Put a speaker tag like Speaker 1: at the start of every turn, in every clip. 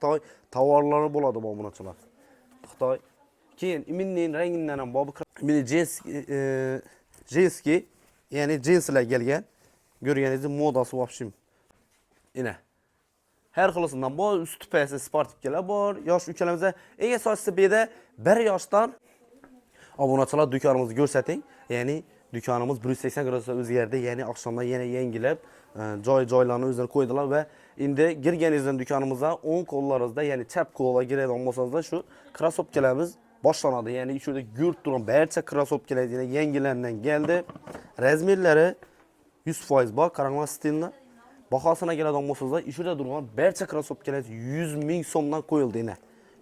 Speaker 1: Xitoy tovarlari bo'ladi bu obunachilar. Xitoy. Keyin iminning rangidan ham bu mini jinski, ya'ni jinslar kelgan. Görgəninizdə modası vapşim. Yine. Her xilisindən bor, üstü pəsi sportivkeler bor. Yaş ülkələrimizdə eng əsaslısı bir-də 1 yaşdan obunachilar dükanımızı görsəting. Yəni dükanımız 180 gradusda özgərdi. Yəni axşamdan yenə yengilib, joy-joylarını özləri qoydular və indi girgənizdən dükanımıza 10 kollarınızda, yəni çəp kolla girədən olmasanız da şu krasopkelərimiz başlanadı. Yəni şurada gürt duran bərçə krasopkelər yenə yengilərindən gəldi. Razmerləri 100% bak, karanlık stilinde. Bakasına gelen olmasınızda, işurda durgan berçe krasopkeler 100.000 somdan koyuldu yine.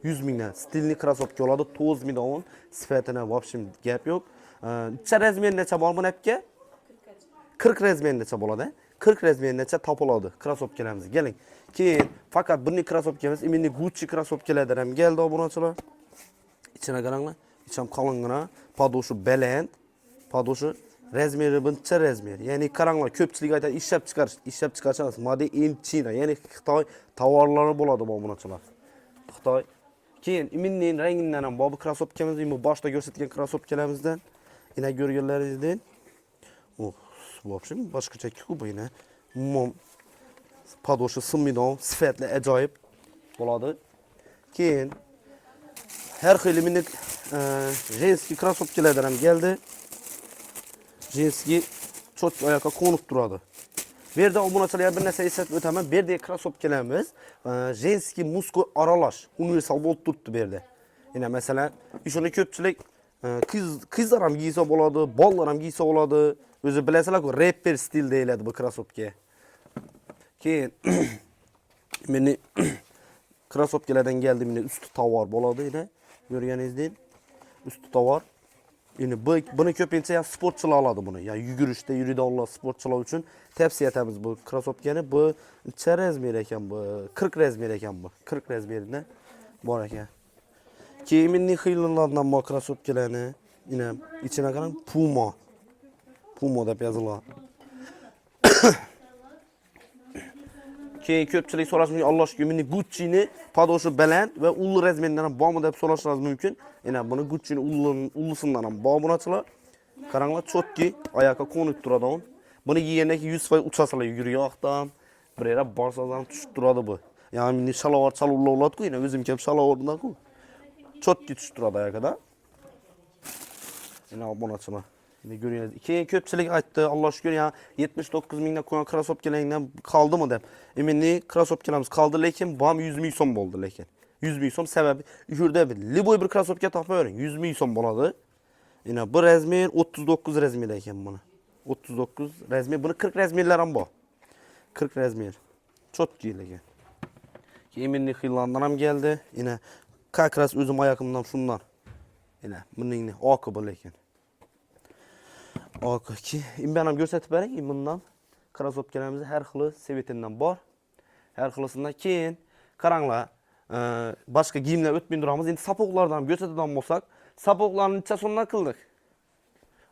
Speaker 1: 100.000'den stilini krasopke oladı, 9.000 onun sıfatına vapşim gap yok. İçe rezmeyen neçe var mı nepke? 40 rezmeyen neçe boladı. 40 rezmeyen neçe tap oladı krasopkelerimiz. Gelin. Ki fakat bunun krasopkelerimiz, iminli Gucci krasopkelerden hem geldi obunachilar. İçine karanlık, içem kalınlığına, padoşu belen, padoşu razmeri buncha razmer. Ya'ni qaranglar, ko'pchilik aytadi, ishlab chiqarishamiz. Made in China, ya'ni Xitoy tovarlari bo'ladi bu obunachilar. Xitoy. Keyin iminning rangidan ham bu krasopkamiz, bu boshda ko'rsatilgan krasopkalarimizdan, ina ko'rganlaringizdan. Bu общем boshqacha-ku bu ina. Umuman padoshi simidon, sifatli ajoyib bo'ladi. Keyin har xil iminning jinski krasopkalardan ham keldi. Jinski çok ayakta konup duradı. Bir de obunachilarga bir narsa eslatib o'taman. Bu yerda krasopkelarimiz jinski muskul aralash, universal bo'lib turibdi bu yerda. Yine mesela ishuni ko'pchilik qizlar ham giysa bo'ladi, bolalar ham giysa bo'ladi. O'zi bilasizlar-ku, rapper stil deyiladi bu krasopka. Keyin meni krasopkalardan geldi, meni üstü tovar bo'ladi yine. Ko'rganingizdek, üstü tovar. Yani bunu köpinçe ya sportçular aladı bunu. Ya yürüyüşte yürüyde Allah sportçular için tavsiye etamiz bu krasopkani. Bu razmer ekan bu, 40 razmer ekan bu. 40 razmerinde bor ekan. Kiminning xiylardan bu krasopkalarni yine içine qarang, Puma. Puma deb yozilgan. Keyin ko'pchilik so'rashmoqchi, Allah aşkına meni Gucci'ni padoshi baland va ulli razmeridan ham bormi deb so'rashingiz mumkin. Yine bunu Gucci'ni ullusundan ham bor bunachilar. Qaranglar, chotki oyoqqa qo'nib turadi on. Buni kiyganda 100% uchasizlar yuguryoqdan. Bir yere borsazdan tushib turadi bu. Yani meni shalovar chaluvlar-ku, yine o'zim kelib shalovardan-ku. Chotki tushib turadi oyoqda. Yine bunachilar. Yine görüyorsunuz. Keyin ko'pchilik aytdi, Allah şükür ya 79 mingdan qo'ygan krasopkalaringdan qoldimi deb. Eminli krasopkalarimiz qoldi, lekin bu ham 100 ming so'm bo'ldi lekin. 100 ming so'm sababi yurda bir liboy bir krasopka topavering, 100 ming so'm bo'ladi. Yine bu razmer 39 razmer ekan buni. 39 razmer, buni 40 razmerlar ham bor. 40 razmer. Chotki lekin. Eminli xillardan ham keldi. Yine kakras o'zim oyog'imdan shundan. Yine buning oqi bu lekin. Ki, ben ham ko'rsatib bering, bundan krasopkalarimiz har xili sevetinden bor. Har xilisidan keyin qaranglar, boshqa kiyimlar o'tmay turamiz. Endi sapoqlardan ham ko'rsatadigan bo'lsak, sapoqlarni necha so'mdan qildik?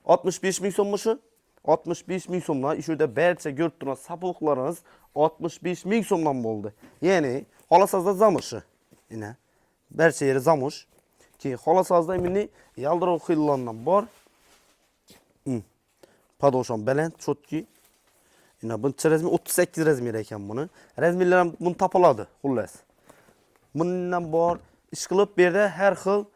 Speaker 1: 65 ming so'mmi shu? 65 ming so'mdan ishida barcha ko'rib turgan sapoqlarimiz 65 ming so'mdan bo'ldi. Ya'ni, xolasazda zamoshi. Yine barcha yeri zamosh. Keyin xolasazda meni yaldiroq xillardan bor. Padoşan baland, chotki. Yine buncha razmer 38 razmer ekan buni. Razmerlar ham buni topiladi, xullas. Bundan bor, ish qilib bu yerda har xil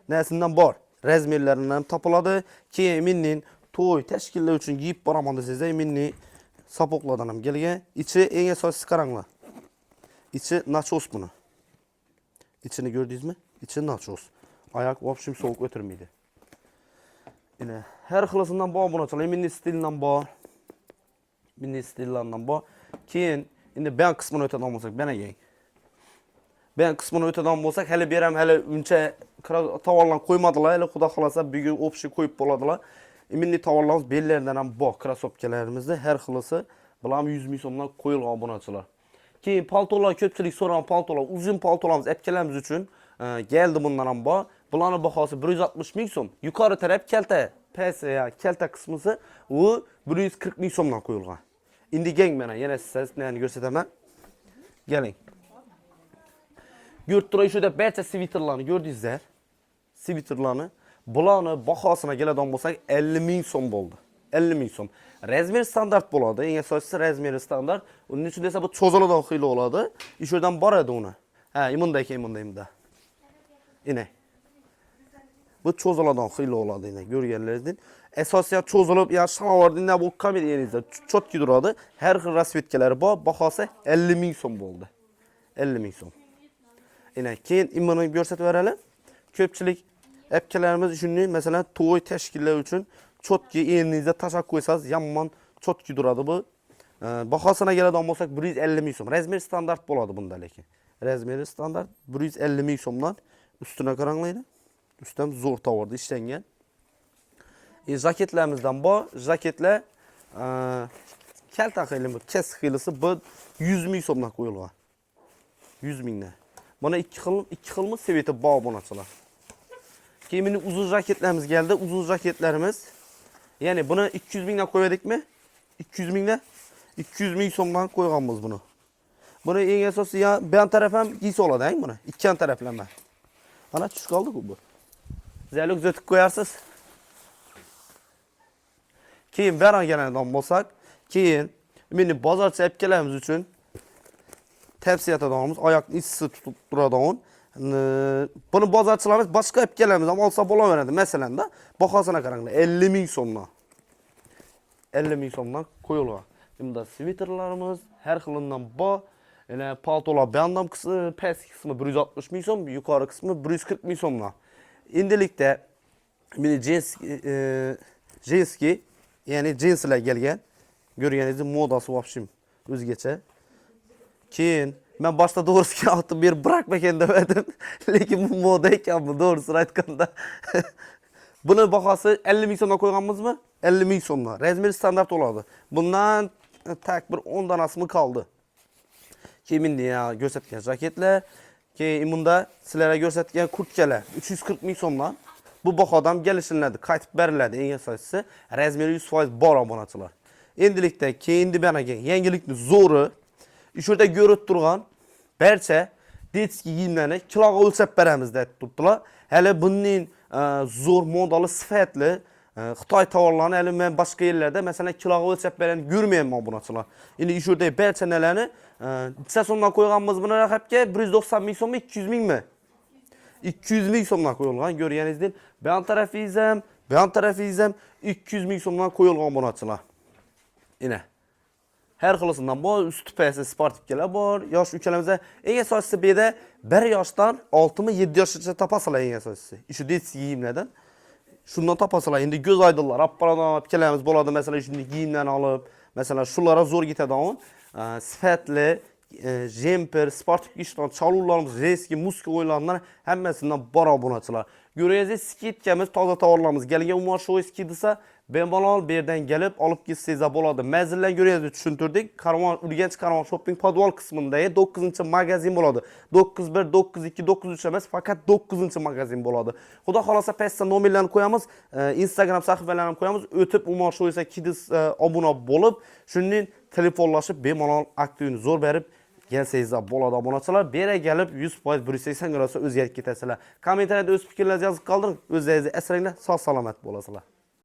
Speaker 1: narsadan bor. Razmerlaridan ham topiladi. Keyin menning to'y tashkillar uchun giyib boraman desangizda, menning sapoqlardan ham kelgan. İçi eng asosiysi qaranglar. İçi nachos buni. İçini gördingizmi? İçi nachos. Oyoq vobshim sovuq o'tirmaydi. Yine her xilasidan bor bunachilar, mini stildan bor. Mini stillardan bor. Keyin endi ben qismini o'tadigan bo'lsak, bana gang. Ben qismini o'tadigan bo'lsak, hali beram hali uncha tovarlar qo'ymadilar, hali xudo xolasa bugun o'pshi qo'yib bo'ladilar. Mini tovarlarimiz bellardan ham bor, krasopkalarimizda har xilasi bilan 100 ming so'mdan qo'yilgan bunachilar. Keyin paltolar, ko'pchilik so'ragan paltolar, uzun paltolarimiz apkalarimiz uchun geldi bundan ham bor. Bularning bahosi 160 ming so'm. Yuqori taraf kalta, past ya kalta qismisi u 140 ming so'mdan qo'yilgan. Endi gang mana yana sizlarga ko'rsataman. Keling. Görüp turay şurada barcha sviterlarni gördingizlar. Sviterlarni. Bularni bahosina keladigan bo'lsak 50 ming so'm bo'ldi. 50 ming so'm. Razmer standart bo'ladi. Eng asosiysi razmeri standart. Uning uchun esa bu cho'ziladigan xili bo'ladi. Ishurdan boradi uni. Ha, imunda. Ine. Bu cho'ziladigan xili bo'ladi ine. Ko'rganlaringizdek. Asosiyat cho'zilib, ya shalovarda bu komediyangizda chotki turadi. Har xil rasvetkalari bor. Bahosi 50 ming so'm bo'ldi. 50 ming so'm. Ine, keyin imuni ko'rsatib beraylik. Ko'pchilik apkalarimiz shunday, masalan, to'y tashkillar uchun chotki eringizda tashab qo'ysangiz, yomon chotki turadi bu. Bahosina keladigan bo'lsak 150 ming so'm. Razmer standart bo'ladi bunda lekin. Razmeri standart 150 ming so'mdan ustuna qaranglaydi. Ustam zo'r tovarda ishlangan. Jaketlarimizdan bor. Jaketlar kalta xili, kesik xilisi bu 100 ming so'mdan qo'yilgan. 100 mingdan. Buna iki xilmi seviyeti bor bunachilar. Keyin uzun jaketlerimiz geldi. Uzun jaketlerimiz. Yani bunu 200 mingdan qo'yadikmi? 200 mingdan 200 ming so'mdan qo'yganmiz bunu. Bunu eng asosiysi ya ben taraf ham giysa oladi, ha buni. Ikki taraflama. Ana tushib qoldi-ku bu. Zalik zötib qo'yarsiz. Keyin baran keladigan bo'lsak, keyin meni bozorcha apkalarimiz uchun tavsiya etadiganimiz oyoqni issiq tutib turadigan. Bunu bozorchilarimiz boshqa apkalarimiz ham olsa bo'laveradi. Masalan da bahosini qaranglar, 50 ming so'mdan. 50 ming so'mdan qo'yilgan. Bunda sviterlarimiz har xilidan bor. Yana paltolar bandam qismi, pastki qismi 160 ming so'm, yuqori qismi 140 ming so'mdan. Endilikda meni jinski, ya'ni jinslar kelgan. Ko'rganingizdek modasi vobshim o'zgacha. Keyin men boshda to'g'risi oltib bir bırakmagan dedim. Lekin bu moda ekan bu doğrusunu aytganda. Buni bahosi 50 ming so'mdan qo'yganmizmi? 50 ming so'mdan. Razmer standart bo'ladi. Bundan tak bir 10 danasimi qoldi. Keyin menda ko'rsatgan jaketlar, keyin bunda sizlarga ko'rsatgan kurtkalar 340 ming so'mdan. Bu bahodan kelishiladi, qaytib beriladi eng asosiysi. Razmeri 100% bor obunachilar. Endilikda keyin banaga yangilikni zo'ri ishurda ko'rib turgan barcha detski kiyimlarni kiloga o'lchab beramiz deb turibdilar. Hali bunning zo'r modeli sifatli Xitoy tovarlarini hali men boshqa yerlarda masalan kiloga o'lchab berani ko'rmayman obunachilar. Endi ishurda barcha nalarni necha so'mdan qo'yganmiz buni raqamga 190 ming so'mmi, 200 mingmi? 200 ming so'mdan qo'yilgan. Ko'rganingizdek, bu tarafingiz ham 200 ming so'mdan qo'yilgan obunachilar. Ine. Her xilisinden bor, üstü payasi sportivkalar bor. Yosh ukalarimiz eng asosiysi bu yerda 1 yoshdan 6-7 yoshgacha topasizlar eng asosiysi. Shu detski kiyimlardan. Shundan topasizlar. Endi ko'z oydinlar, apparatlar ukalarimiz bo'ladi, masalan, shunday kiyimlarni olib, masalan, shulara zo'r ketadigan, sifatli jemper, sportiv ishton, chaluvlarimiz, reski, muska o'yinlaridan hammasidan bor obunachilar. Ko'ringiz, skidkamiz, toza tovarlarimiz kelgan umuman shu eski desa, bemalol bu yerdan kelib olib ketsangiz bo'ladi. Manzillarni ko'ringiz tushuntirdik. Urganch Karvon shopping podval qismidagi 9-magazin bo'ladi. 91, 92, 93 emas, faqat 9-magazin bo'ladi. Xudo xolasa pastda nomerlarni qo'yamiz, Instagram sahifalarini qo'yamiz. O'tib umuman shu esa kidiz obuna bo'lib, shundan telefonlashib bemalol aktivni zo'r berib gelsangiz bo'ladi obunachilar. Bera kelib 100% 180 gradusga o'zgarib ketasizlar. Kommentariyada o'z fikrlaringizni yozib qoldiring. O'zingizni asranglar, sog' salomat bo'lasizlar.